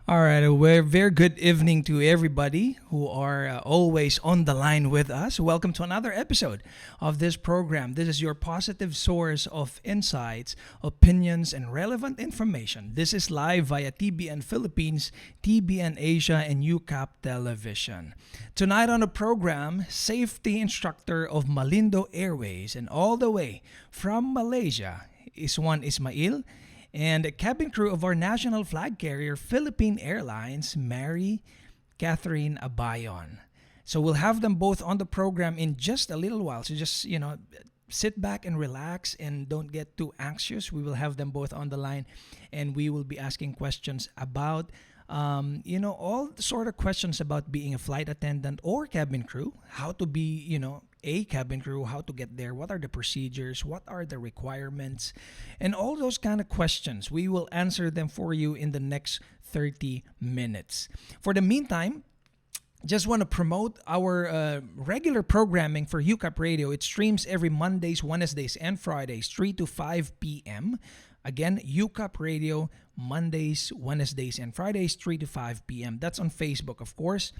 All right, a very good evening to everybody who are always on the line with us. Welcome to another episode of this program. This is your positive source of insights, opinions, and relevant information. This is live via TBN Philippines, TBN Asia, and UCAP Television. Tonight on the program, safety instructor of Malindo Airways and all the way from Malaysia, Izuan Ismail, and the cabin crew of our national flag carrier, Philippine Airlines, Mary Catherine Abayon. So we'll have them both on the program in just a little while. So just, sit back and relax and don't get too anxious. We will have them both on the line and we will be asking questions about all sort of questions about being a flight attendant or cabin crew, how to be, a cabin crew, how to get there, what are the procedures, what are the requirements, and all those kind of questions. We will answer them for you in the next 30 minutes. For the meantime, just want to promote our regular programming for UCAP Radio. It streams every Mondays, Wednesdays, and Fridays, 3 to 5 p.m. Again, UCAP Radio, Mondays, Wednesdays, and Fridays, 3 to 5 p.m. That's on Facebook, of course.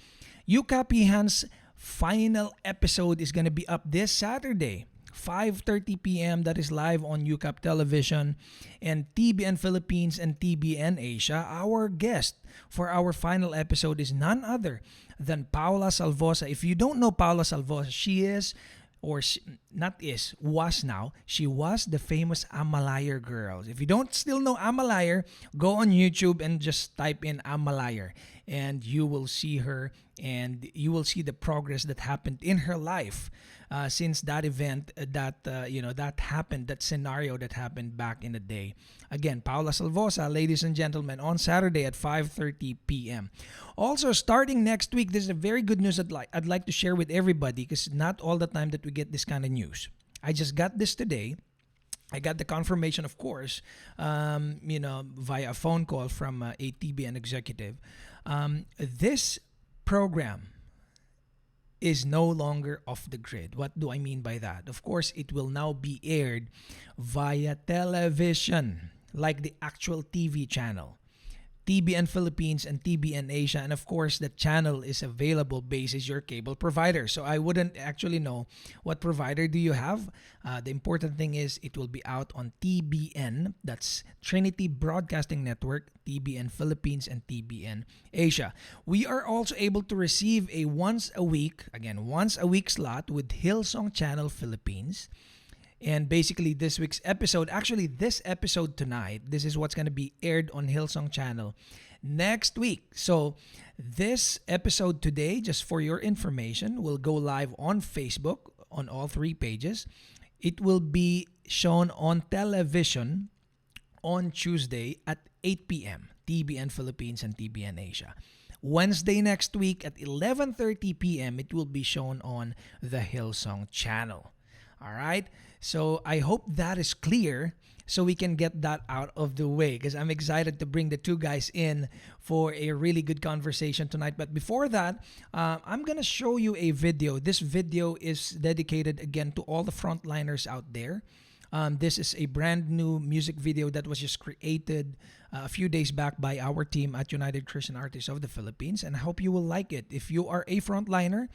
UCAP Ihan's final episode is going to be up this Saturday, 5:30 p.m. That is live on UCAP Television and TBN Philippines and TBN Asia. Our guest for our final episode is none other than Paula Salvosa. If you don't know Paula Salvosa, she is, or she, not is, was now, she was the famous Amalayer Girls. If you don't still know Amalayer, go on YouTube and just type in Amalayer and you will see her and you will see the progress that happened in her life since that event that happened, that scenario that happened back in the day. Again, Paula Salvosa, ladies and gentlemen, on Saturday at 5:30 p.m. Also, starting next week, this is a very good news I'd like to share with everybody because not all the time that we get this kind of news. I just got this today. I got the confirmation, of course, via a phone call from a TBN executive. This program is no longer off the grid. What do I mean by that? Of course, it will now be aired via television, like the actual TV channel. TBN Philippines and TBN Asia, and of course the channel is available basis your cable provider. So I wouldn't actually know what provider do you have. The important thing is it will be out on TBN, that's Trinity Broadcasting Network, TBN Philippines and TBN Asia. We are also able to receive a once a week slot with Hillsong Channel Philippines. And basically this week's episode, actually this episode tonight, this is what's going to be aired on Hillsong Channel next week. So this episode today, just for your information, will go live on Facebook on all three pages. It will be shown on television on Tuesday at 8 p.m. TBN Philippines and TBN Asia. Wednesday next week at 11:30 p.m. it will be shown on the Hillsong Channel. All right, so I hope that is clear so we can get that out of the way because I'm excited to bring the two guys in for a really good conversation tonight. But before that, I'm going to show you a video. This video is dedicated again to all the frontliners out there. This is a brand new music video that was just created a few days back by our team at United Christian Artists of the Philippines, and I hope you will like it. If you are a frontliner,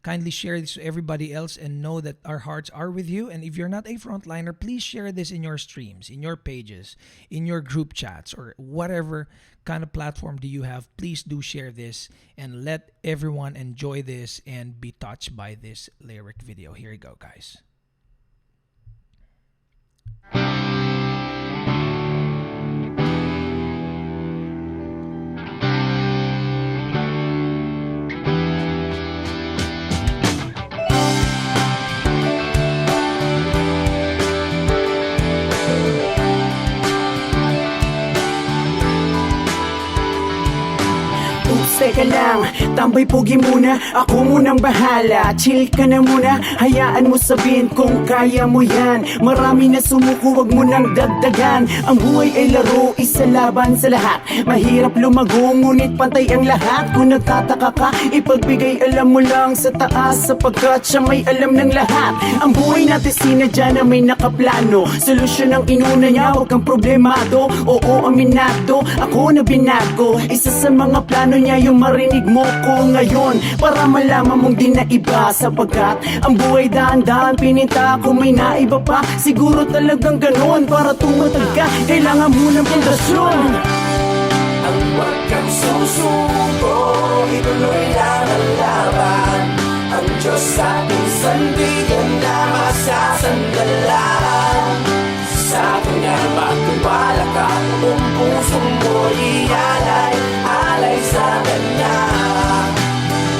kindly share this to everybody else and know that our hearts are with you. And if you're not a frontliner, please share this in your streams, in your pages, in your group chats, or whatever kind of platform do you have. Please do share this and let everyone enjoy this and be touched by this lyric video. Here you go, guys. Oops, teka lang, tambay pogi muna, ako munang bahala. Chill ka na muna, hayaan mo sabihin kung kaya mo yan. Marami na sumuko, wag mo nang dagdagan. Ang buhay ay laro, isa laban sa lahat. Mahirap lumago, ngunit pantay ang lahat. Kung nagtataka ka, ipagbigay alam mo lang sa taas, sapagkat siya may alam ng lahat. Ang buhay natin sinadya na may nakaplano, solusyon ang inuna niya, huwag kang problemado. Oo, aminado, ako na binago. Isa sa mga plano niya yung marinig mo ko ngayon, para malaman mong di na iba. Sapagkat ang buhay dahan-dahan, pininta ko may naiba pa. Siguro talagang ganon, para tumatag ka, kailangan mo ng pundasyon. Ang wag kang susuko, ituloy lang ang laban. Ang Diyos sa ating sandigan na masasandalan. Sa Kanya magtiwala ka, kung pusong mo ialay, alay sa Kanya.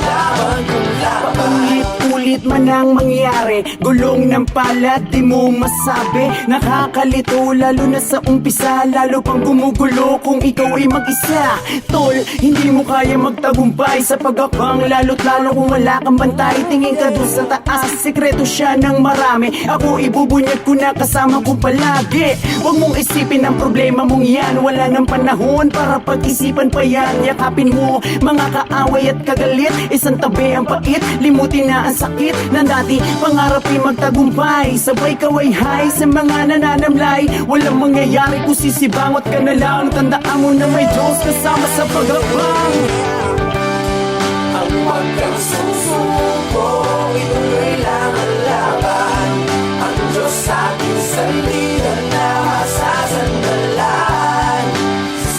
Laban kung laban. Ulit man ang mangyari, gulong ng palad, di mo masabi. Nakakalito, lalo na sa umpisa, lalo pang gumugulo kung ikaw ay mag-isa. Tol, hindi mo kaya magtagumpay sa pagkakang, lalo't lalo kung wala kang bantay. Tingin ka doon sa taas, sekreto siya ng marami. Ako ibubunyag ko na kasama ko palagi. Huwag mong isipin ang problema mong yan, wala ng panahon para pag-isipan pa yan. Yakapin mo mga kaaway at kagalit, isang tabi ang pait, limutin na ang sakit na dati. Pangarap ay magtagumpay, sabay kaway-hay sa mga nananamlay. Walang mangyayari kung sisibangot ka na lang. Tandaan mo na may Diyos kasama sa pag-abang. Ang wag kang susuko, ituloy lang ang laban. Ang Diyos sa ating sandigan na masasandalan.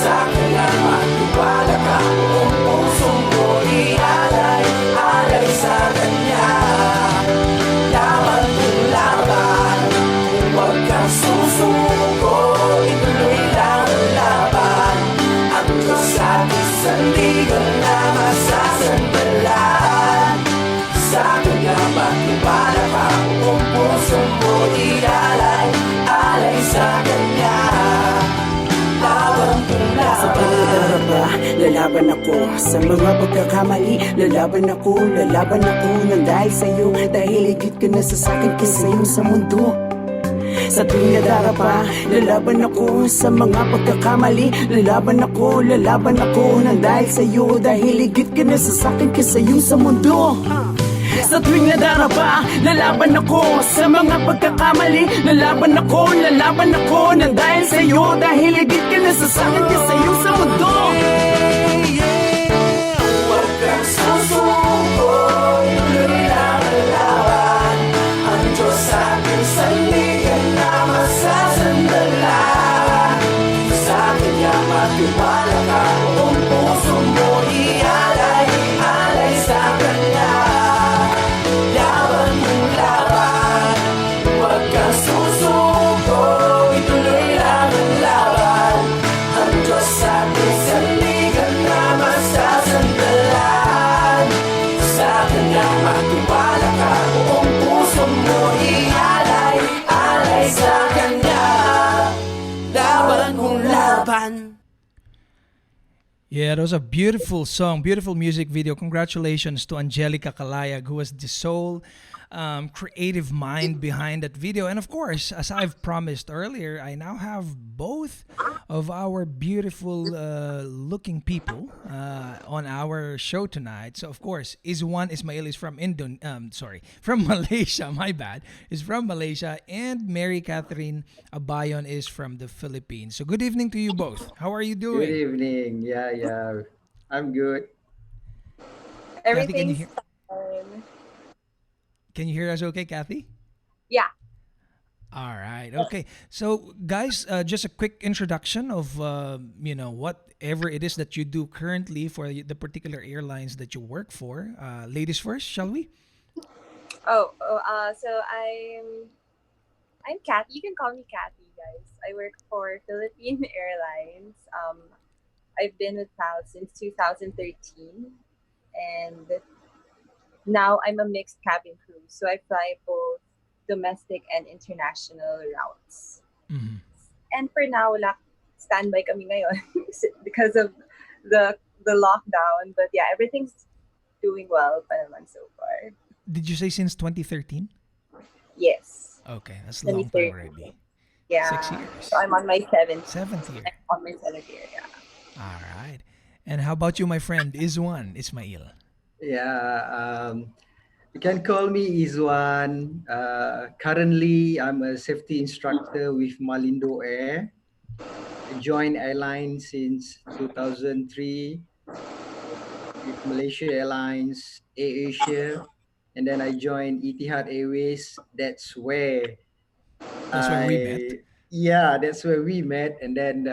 Sa Kanya magtiwala ka, kung pusong mo ialay, alay sa Kanya. Laban kung laban, huwag kang susuko, ituloy lang ang laban. Ang Diyos sa ating sandigan na masasandalan. Sa Kanya magtiwala ka, kung pusong mo ialay, alay sa Kanya. Laban kung Sa laban. pagdaraba, lalaban ako. Sa mga pagkakamali, lalaban ako. Lalaban ako nang dahil sa'yo, dahil higit ka na sa sakin kaysa yung sa mundo. Sa tuwing nadarapa, lalaban ako. Sa mga pagkakamali, lalaban ako. Lalaban ako nang dahil sa'yo, dahil higit ka na sa sakin kaysa yung sa mundo. Sa tuwing nadarapa, lalaban ako. Sa mga pagkakamali, lalaban ako. Lalaban ako nang dahil sa'yo, dahil higit ka na sa sakin kaysa yung sa mundo. Huwag kang susuko, ituloy lang ang laban. Ang Diyos sa ating sandigan na masasandalan. Sa Kanya magtiwala ka, kung puso mo ialay, alay sa Kanya. Laban kung laban, huwag kang susuko, ituloy lang ang laban. Ang Diyos sa ating sandigan na masasandalan. Sa Kanya magtiwala ka, kung puso mo ialay, alay sa Kanya. Laban kung laban. Yeah, that was a beautiful song, beautiful music video. Congratulations to Angelica Kalayag, who was the sole creative mind behind that video. And of course, as I've promised earlier, I now have both of our beautiful looking people on our show tonight. So of course, Izuan Ismail is from from Malaysia. My bad, is from Malaysia, and Mary Catherine Abayon is from the Philippines. So good evening to you both. How are you Good doing? evening. Yeah. I'm good. Kathy, Everything's fine. can you hear us okay, Kathy? Yeah. All right. Okay. So, guys, just a quick introduction of whatever it is that you do currently for the particular airlines that you work for. Ladies first, shall we? So I'm Kathy. You can call me Kathy, guys. I work for Philippine Airlines. I've been with PAL since 2013, and now I'm a mixed cabin crew. So I fly both domestic and international routes. Mhm. And for now, standby kami ngayon because of the the lockdown. But yeah, everything's doing well pa naman so far. Did you say since 2013? Yes, Okay, that's a long time 2013. already. 6 Yeah. So years. I'm on my seventh. Seventh I'm year. on my seventh year. Yeah. All right. And how about you, my friend, Izuan Ismail? Yeah, you can call me Izuan. Currently, I'm a safety instructor with Malindo Air. I joined airline since 2003 with Malaysia Airlines, AirAsia, and then I joined Etihad Airways. That's where we met. That's where we met, and then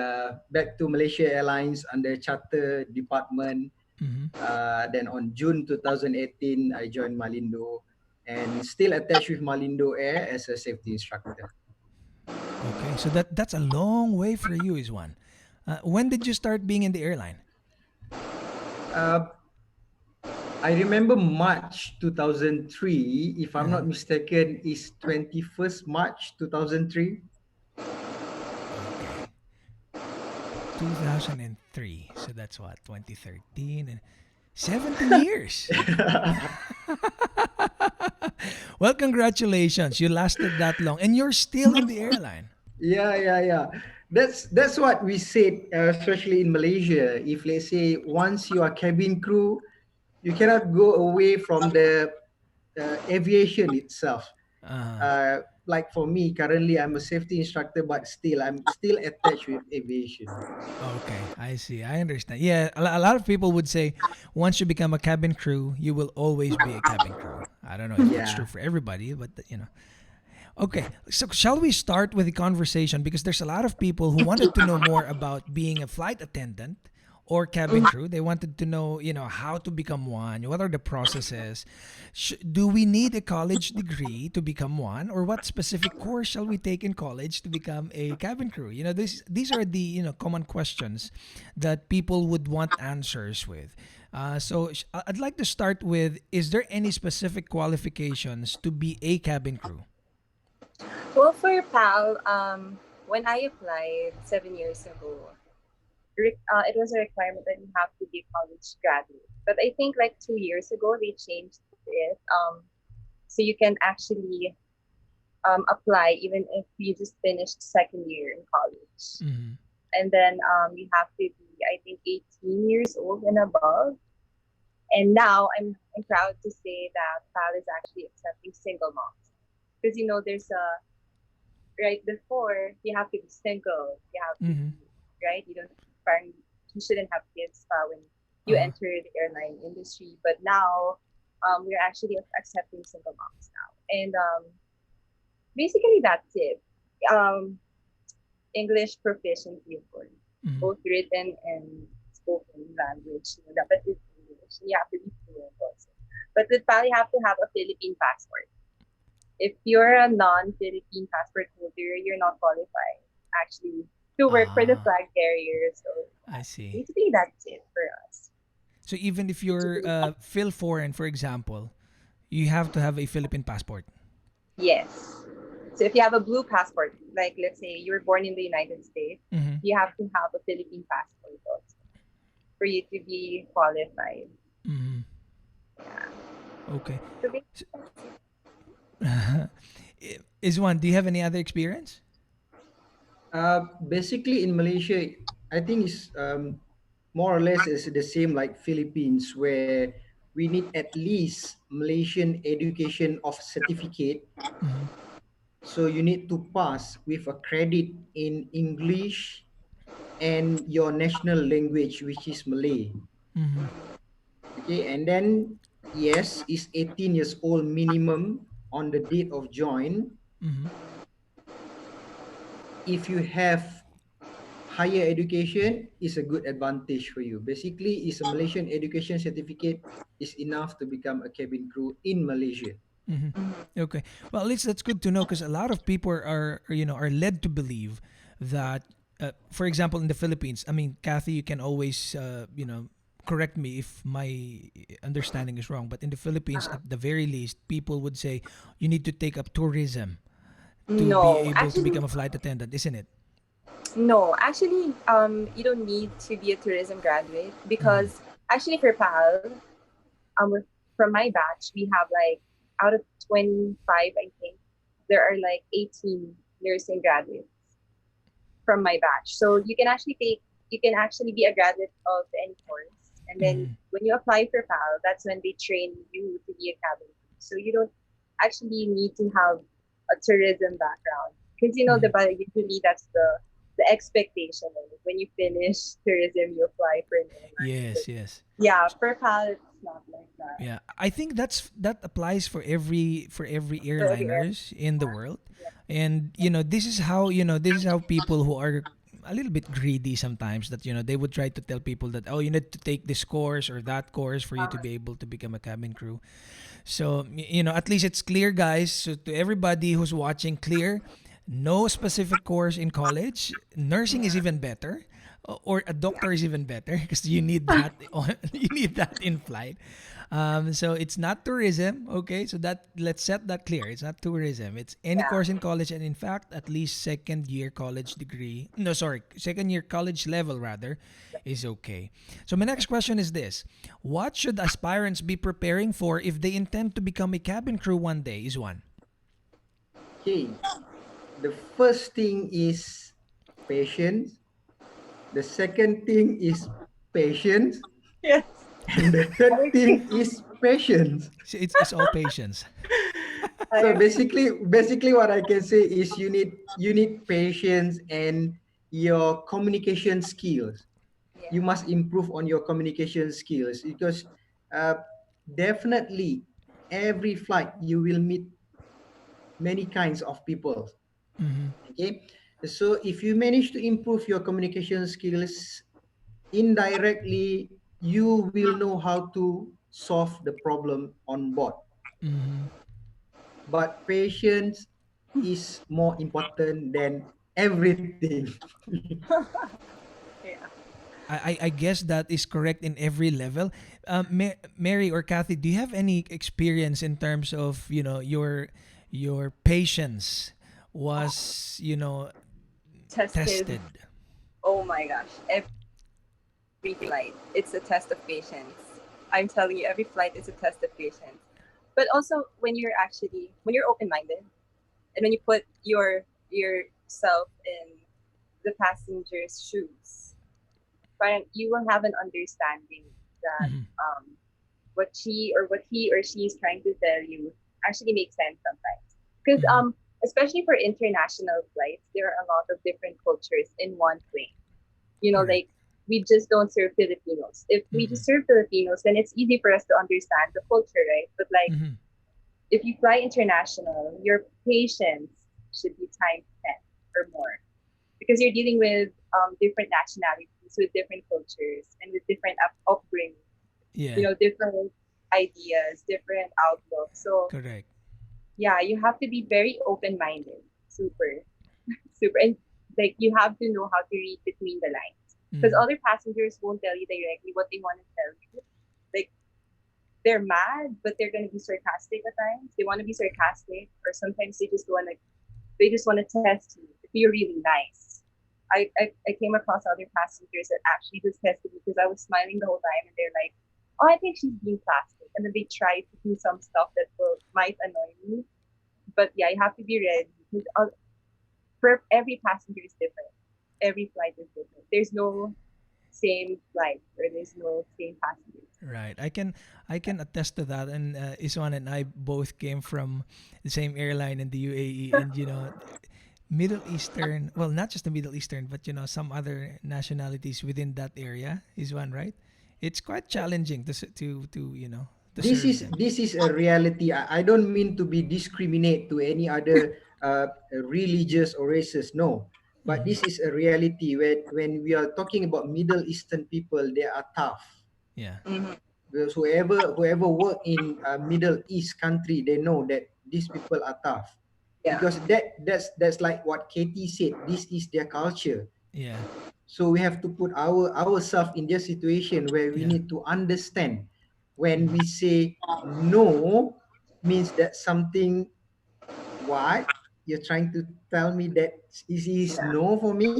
back to Malaysia Airlines under charter department. Hmm. Then on June 2018, I joined Malindo and still attached with Malindo Air as a safety instructor. Okay, so that's a long way for you, Izuan. When did you start being in the airline? Uh, I remember March 2003, if I'm Uh-huh. not mistaken, is 21st March 2003. Okay. 2003. So that's what, 2013 and 17 years. Well, congratulations. You lasted that long and you're still in the airline. Yeah. That's what we said, especially in Malaysia. If let's say once you are cabin crew, you cannot go away from the aviation itself. Uh, Like for me, currently I'm a safety instructor, but still I'm still attached with aviation. okay, I see. I understand. Yeah, a lot of people would say once you become a cabin crew, you will always be a cabin crew. I don't know if that's true Yeah. for everybody, but Okay, so shall we start with the conversation because there's a lot of people who wanted to know more about being a flight attendant or cabin crew. They wanted to know, how to become one, what are the processes? Do we need a college degree to become one, or what specific course shall we take in college to become a cabin crew? These are the common questions that people would want answers with. I'd like to start with: is there any specific qualifications to be a cabin crew? Well, for PAL, when I applied 7 years ago, it was a requirement that you have to be a college graduate. But I think like 2 years ago they changed it, so you can actually apply even if you just finished second year in college, Mm-hmm. and then you have to be, I think, 18 years old and above. And now I'm proud to say that PAL is actually accepting single moms, because there's a right before you have to be single, you have to Mm-hmm. be right. Parang, you shouldn't have kids when you Uh-huh. enter the airline industry. But now, we're actually accepting single moms now, and basically that's it. Um, English proficiency, of course, Mm-hmm. both written and spoken language. Dapat is English. You have to be fluent also. But with PAL, you have to have a Philippine passport. If you're a non-Philippine passport holder, you're not qualified actually to work for the Ah, flag carrier. So I see. basically, that's it for us. So even if you're Phil Foreign, for example, you have to have a Philippine passport. Yes. So if you have a blue passport, like let's say you were born in the United States, Mm-hmm. you have to have a Philippine passport also for you to be qualified. Mm-hmm. Yeah. Okay. So Iswan, do you have any other experience? Basically, in Malaysia, I think it's more or less is the same like Philippines, where we need at least Malaysian education of certificate. Mm-hmm. So you need to pass with a credit in English and your national language, which is Malay. Mm-hmm. Okay, and then yes, is 18 years old minimum on the date of join. Mm-hmm. If you have higher education, is a good advantage for you. Basically, is a Malaysian education certificate is enough to become a cabin crew in Malaysia. Mm-hmm. Okay. Well, at least that's good to know because a lot of people are led to believe that, for example, in the Philippines. I mean, Kathy, you can always correct me if my understanding is wrong. But in the Philippines, at the very least, people would say you need to take up tourism to be no, able to actually, become a flight attendant, isn't it? No, actually, you don't need to be a tourism graduate Mm-hmm. because actually for PAL, from my batch, we have like out of 25, I think, there are like 18 nursing graduates from my batch. So you can actually be a graduate of any course. And then Mm-hmm. when you apply for PAL, that's when they train you to be a cabin crew. So you don't actually need to have a tourism background because Mm-hmm. usually that's the expectation. Like when you finish tourism, you apply for an airline. But Yes, yes. yeah, for PAL, it's not like that. Yeah, I think that applies for every For every airline, airliners in the world, yeah. and this is how people who are a little bit greedy sometimes, that they would try to tell people that, oh, you need to take this course or that course for you to be able to become a cabin crew. So at least it's clear, guys. So to everybody who's watching, clear, no specific course in college. Nursing is even better, or a doctor is even better because you need that. You need that in flight. So it's not tourism, okay? So that let's set that clear. It's not tourism. It's any Yeah. course in college, and in fact, at least second year college degree. No, sorry, second year college level rather, is okay. So my next question is this: what should aspirants be preparing for if they intend to become a cabin crew one day? Is one. Okay, the first thing is patience. The second thing is patience. Yes. And the I third agree. thing is patience. So it's all patience. I So agree. basically what I can say is you need patience and your communication skills. You Yeah. must improve on your communication skills because uh, definitely every flight you will meet many kinds of people. Mm-hmm. Okay, so if you manage to improve your communication skills, indirectly you will know how to solve the problem on board. Mm-hmm. But patience is more important than everything. Yeah. I guess that is correct in every level. Mary or Kathy, do you have any experience in terms of your patience was Tested. tested? Oh my gosh. Every flight, it's a test of patience. I'm telling you, every flight is a test of patience. But also when you're open minded and when you put yourself in the passenger's shoes, parang you will have an understanding that Mm-hmm. what he or she is trying to tell you actually makes sense sometimes. Because Mm-hmm. especially for international flights, there are a lot of different cultures in one plane. Correct. Like we just don't serve Filipinos. If we Mm-hmm. just serve Filipinos, then it's easy for us to understand the culture, right? But like Mm-hmm. if you fly international, your patience should be times 10 or more because you're dealing with different nationalities, with different cultures, and with different upbringing, Yeah. different ideas, different outlooks. So Correct. yeah, you have to be very open-minded, super, super, and like you have to know how to read between the lines because Mm-hmm. other passengers won't tell you directly what they want to tell you. Like they're mad, but they're gonna be sarcastic at times. They want to be sarcastic, or sometimes they just want to test you if you're really nice. I came across other passengers that actually just tested me because I was smiling the whole time, and they're like, "Oh, I think she's being plastic," and then they try to do some stuff that might annoy me. But yeah, you have to be ready because for every passenger is different. Every flight is different. There's no same flight or there's no same passengers. Right. I can attest to that. And Iswan and I both came from the same airline in the UAE, and Middle Eastern. Well, not just the Middle Eastern, but some other nationalities within that area is one, right? It's quite challenging to this serve is them. this is a reality. I don't mean to be discriminate to any other religious or races, no, but Mm-hmm. this is a reality. When we are talking about Middle Eastern people, they are tough. Yeah. Mm-hmm. Because whoever work in a Middle East country, they know that these people are tough. Yeah. Because that's like what Katie said. This is their culture. Yeah. So we have to put ourselves in their situation where we Yeah. need to understand when Mm-hmm. we say no means that something what you're trying to tell me that is Yeah. no for me,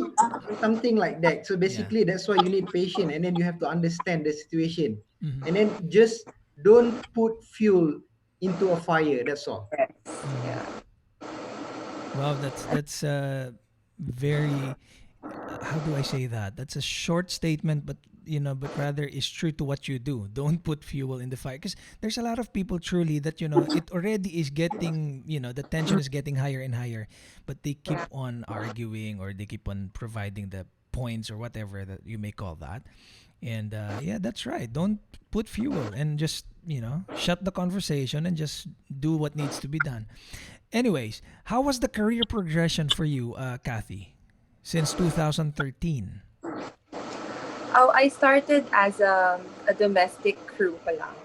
something like that. So Yeah. basically, that's why you need patience, and then you have to understand the situation, and Mm-hmm. then just don't put fuel into a fire. That's all. Yes. Mm-hmm. Yeah. Wow, that's very how do I say that? That's a short statement, but but rather is true to what you do. Don't put fuel in the fire because there's a lot of people truly that it already is getting the tension is getting higher and higher, but they keep Yeah. on arguing or they keep on providing the points or whatever that you may call that. And yeah, that's right. Don't put fuel and just shut the conversation and just do what needs to be done. Anyways, how was the career progression for you, Kathy, since 2013? Oh, I started as a domestic crew pa lang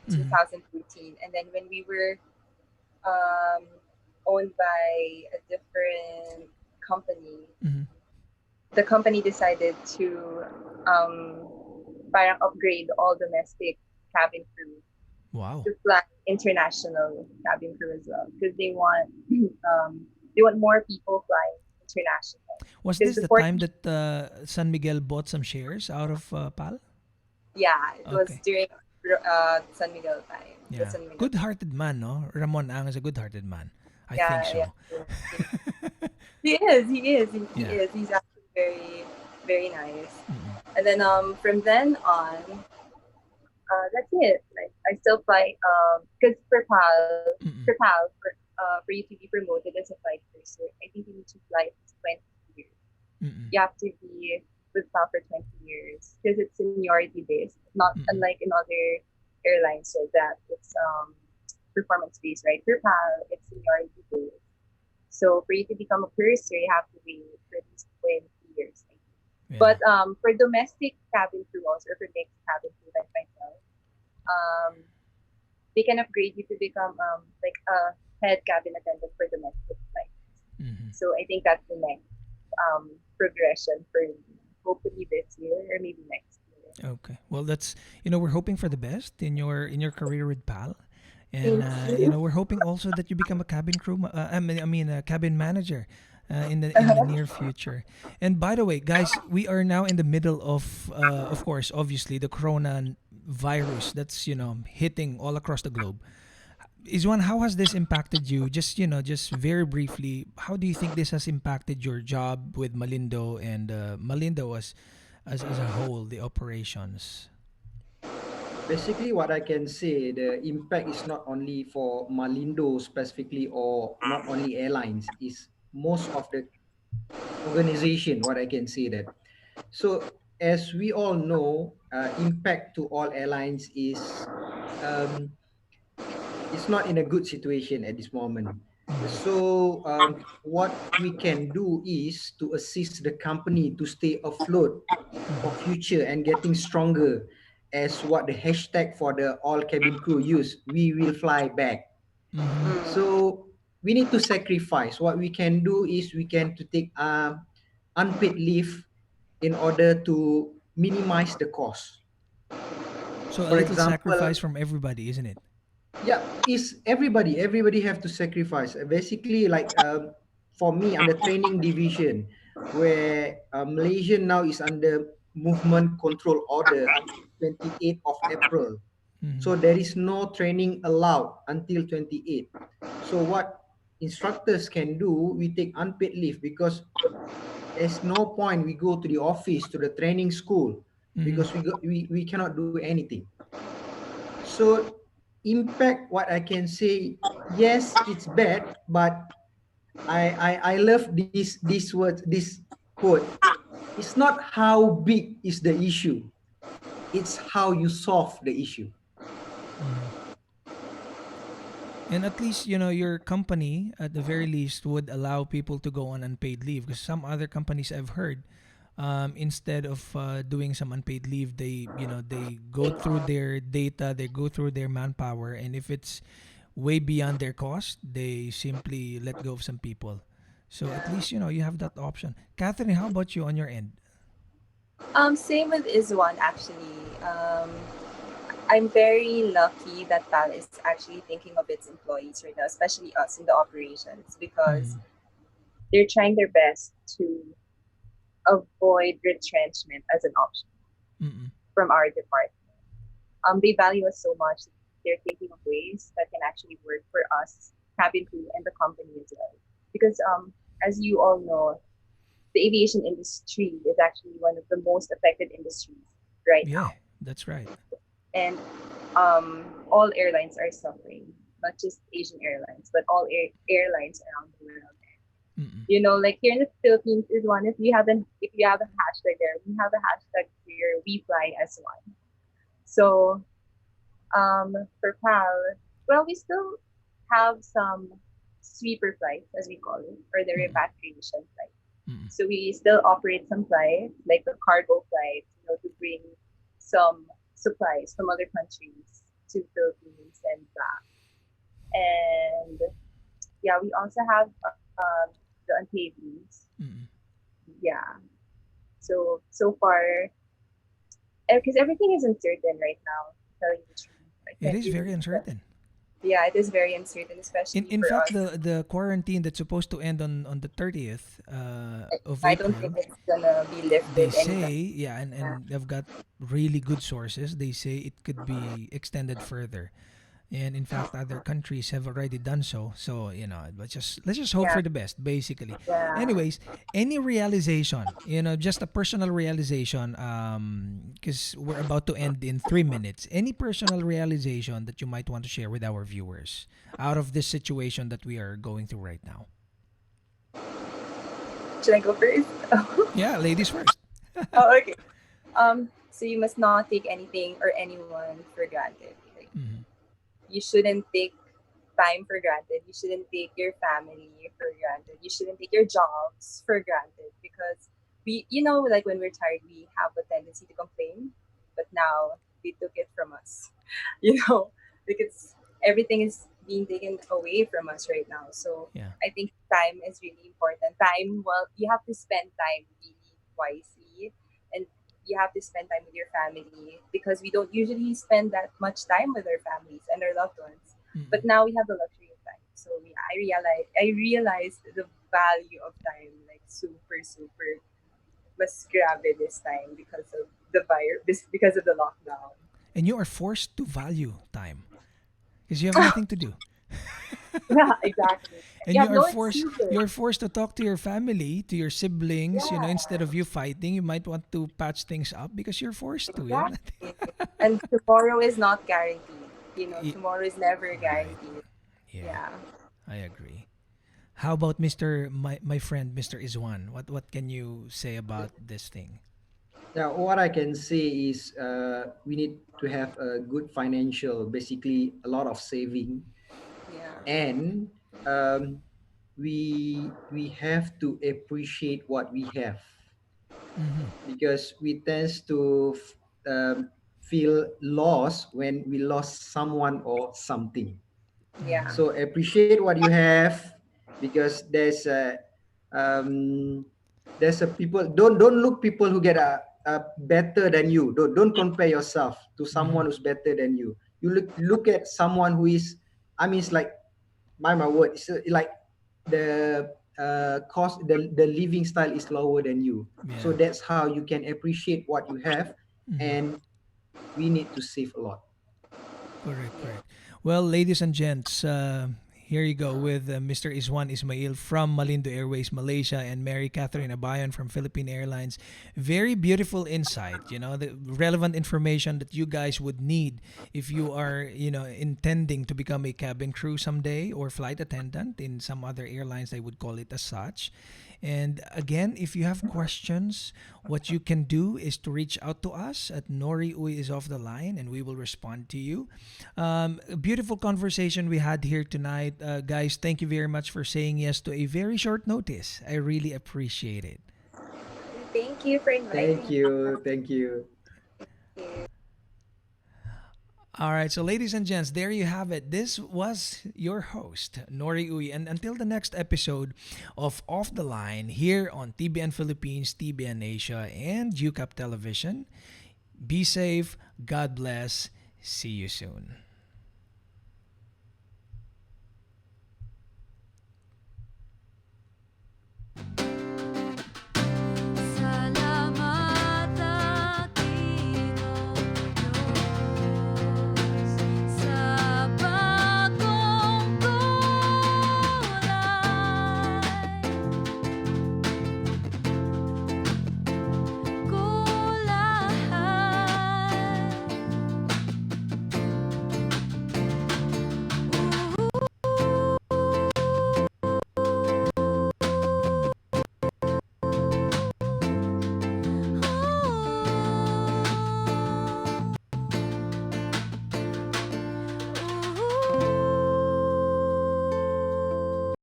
in Mm-hmm. 2014. And then when we were um, owned by a different company, Mm-hmm. the company decided to um, parang upgrade all domestic cabin crew Wow. to fly international cabin crew as well because they want more people flying international. Was Because this the before, time that San Miguel bought some shares out of PAL? yeah, it was Okay. during San Miguel time. The Yeah. San Miguel. Good-hearted man, no? Ramon Ang is a good-hearted man. I think Yeah, yeah. so. Yeah. He is. He is. He Yeah. is. He's actually very, very nice. Mm-mm. And then from then on, that's it. Like I still fly because Mm-mm. for you to be promoted as a flight person, I think you need to fly at least 20 years. Mm-mm. You have to be with PAL for 20 years because it's seniority based, not Mm-mm. unlike in other airlines so that it's performance based, right? For PAL, it's seniority based. So for you to become a purser, you have to be for at least 20 years. I think. Yeah. But for domestic cabin crew also, or for mixed cabin crew like myself, um, they can upgrade you to become like a head cabin attendant for domestic flights. Mm-hmm. So I think that's the next progression for me. Hopefully this year or maybe next year. Okay. Well, that's we're hoping for the best in your career with PAL, and Thank you. we're hoping also that you become a cabin crew. I mean, a cabin manager. In the near future. And by the way, guys, we are now in the middle of course, obviously, the corona virus that's hitting all across the globe. Iswan, how has this impacted you? Just very briefly, how do you think this has impacted your job with Malindo and Malindo as a whole, the operations? Basically, what I can say, the impact is not only for Malindo specifically, or not only airlines, is most of the organization. What I can say that. So as we all know, impact to all airlines is um, it's not in a good situation at this moment. Mm-hmm. So what we can do is to assist the company to stay afloat for Mm-hmm. future and getting stronger, as what the hashtag for the all cabin crew use, we will fly back. Mm-hmm. Mm. So we need to sacrifice. What we can do is we can to take unpaid leave in order to minimize the cost. So a For little example, sacrifice from everybody, isn't it? yeah, is everybody have to sacrifice. Basically, like for me under training division, where Malaysia now is under movement control order until 28th of April. Mm-hmm. So there is no training allowed until 28th. So what instructors can do, we take unpaid leave, because there's no point we go to the office, to the training school, Mm-hmm. because we cannot do anything. So impact, what I can say, yes, it's bad, but I love this word, this quote. It's not how big is the issue, it's how you solve the issue. Mm-hmm. And at least, your company, at the very least, would allow people to go on unpaid leave. Because some other companies I've heard, instead of doing some unpaid leave, they go through their data, they go through their manpower, and if it's way beyond their cost, they simply let go of some people. So at least, you have that option. Catherine, how about you on your end? Same with Izuan actually. I'm very lucky that PAL is actually thinking of its employees right now, especially us in the operations, because Mm, they're trying their best to avoid retrenchment as an option mm, from our department. They value us so much. They're thinking of ways that can actually work for us, cabin crew, and the company as well. Because as you all know, the aviation industry is actually one of the most affected industries right yeah, now, that's right. and all airlines are suffering, not just Asian airlines, but all airlines around the world. Mm, You know, like here in the Philippines is one. If you have a hashtag there, we have a hashtag here. We fly as one. So for PAL, well, we still have some sweeper flights, as we call it, or the mm, repatriation flight. mm. So we still operate some flights, like the cargo flights, to bring some supplies from other countries to Philippines and back. And yeah, we also have the unpaid leaves. Mm. Yeah. So far, because everything is uncertain right now, to tell you the truth. I It can't is very really. uncertain. Yeah, it is very uncertain, especially In for fact, us. the quarantine that's supposed to end on the 30th of I don't think April, it's gonna be they lifted say, anytime. yeah, Yeah. and they've got really good sources. They say it could be extended further. And in fact, other countries have already done so. So let's just hope Yeah. for the best, basically. Yeah. Anyways, any realization, just a personal realization, because we're about to end in 3 minutes. Any personal realization that you might want to share with our viewers out of this situation that we are going through right now? Should I go first? Yeah, ladies first. Oh, okay. So you must not take anything or anyone for granted. Like, Mm-hmm. you shouldn't take time for granted. You shouldn't take your family for granted. You shouldn't take your jobs for granted, because like when we're tired, we have a tendency to complain, but now they took it from us. You know, because everything is being taken away from us right now. So Yeah. I think time is really important. Time, well, you have to spend time really wisely, and you have to spend time with your family, because we don't usually spend that much time with our families and our loved ones. But Mm-mm. now we have the luxury of time. So yeah, I realized the value of time, like super super mas grabe this time because of the virus, because of the lockdown. And you are forced to value time because you have nothing to do. Yeah, exactly. And You you have are no forced excuses. you're forced to talk to your family, to your siblings, instead Yeah, of you fighting, you might want to patch things up because you're forced to. You have nothing. exactly. And tomorrow is not guaranteed. Y- Tomorrow is never right. guaranteed. Yeah, Yeah. I agree. How about Mr. My friend Mr. Izwan? What can you say about this thing? Yeah, what I can say is we need to have a good financial, basically a lot of saving, Yeah. and um, we have to appreciate what we have, Mm-hmm. because we tend to feel lost when we lost someone or something. Yeah. Mm-hmm. So appreciate what you have, because um, there's a people, don't look people who get a better than you. Don't compare yourself to Mm-hmm. someone who's better than you. You look at someone who is, I mean, it's like, my word, it's like the cost, the living style is lower than you. So Yeah. that's how you can appreciate what you have, Mm-hmm. and we need to save a lot. Correct, Yeah. correct. Well, ladies and gents, here you go with Mr. Izuan Ismail from Malindo Airways, Malaysia, and Mary Catherine Abayon from Philippine Airlines. Very beautiful insight, the relevant information that you guys would need if you are, intending to become a cabin crew someday or flight attendant in some other airlines, they would call it as such. And again, if you have questions, what you can do is to reach out to us at Nori Uy is off the line, and we will respond to you. A beautiful conversation we had here tonight. Guys, thank you very much for saying yes to a very short notice. I really appreciate it. Thank you for Thank inviting you, thank you. me. All right, so ladies and gents, there you have it. This was your host, Nori Uy. And until the next episode of Off the Line here on TBN Philippines, TBN Asia, and UCAP Television, be safe, God bless, See you soon.